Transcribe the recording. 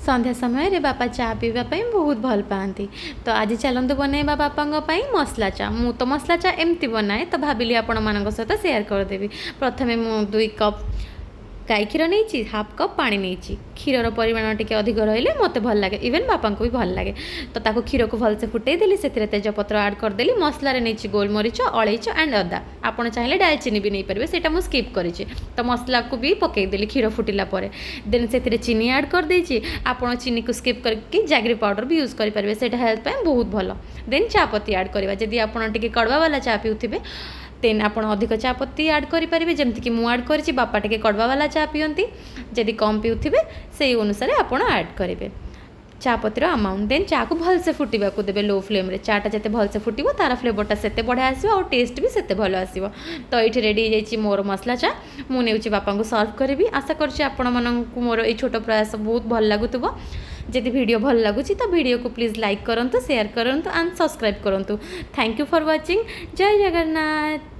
संध्या समय रे बापा चा पीवा बहुत भल पाती। तो आज चलतु बनैबा बापा मसला चा। मु तो मसला चा एमती बनाए तो भाविली आपण मान सहित सेयार करदेवी। प्रथमे मु 2 कप गाई क्षीर नहीं, हाफ कप पानी नहीं। क्षीर परिमाण टी अधिक रही मत भल लगे, इवेन बापा को भी भल लगे। तो ताको क्षीर को भलसे फुटे देली, से तेजपत्र ऐड करदेली। मसला नहीं गोलमरीच, अलैच एंड अदा। आपड़ चाहिए डालचीनी भी नहीं पारे, से स्किप कर। तो मसला को भी पकईदेली क्षीर फुटिला देन से चीनी ऐड कर देची। आपड़ चीनी को स्किप करके जैगरी पाउडर भी यूज करेंगे, से हेल्थ बहुत भल। देन चा पत्ती ऐड करवा। जदि आपड़ टे कड़वा वाला चा पीउथिबे तेन आपण अधिक चा पत्ती ऐड करेंगे, जमीक मु ऐड कर बापा टे कड़वा वाला चा पीती। जदि कम पीउथिबे से अनुसार आपण ऐड करेंगे चा पत्तीर अमाउंट। देन चा को भलसे फुटा को देवे लो फ्लेम रे। चाटा जिते भलसे फुटो तार फ्लेवरटा से बढ़िया आसो और टेस्ट भी से भल आसो। तो ये रेडी हो मोर मसला चा। मुझे बापा को सर्व करी। आशा कर मोर ये छोट प्रयास बहुत भल लगुव। जदि वीडियो भल लगुच तो वीडियो को प्लीज़ लाइक करूँ, शेयर करूँ एंड सब्सक्राइब करूँ। Thank you for watching. जय जगन्नाथ।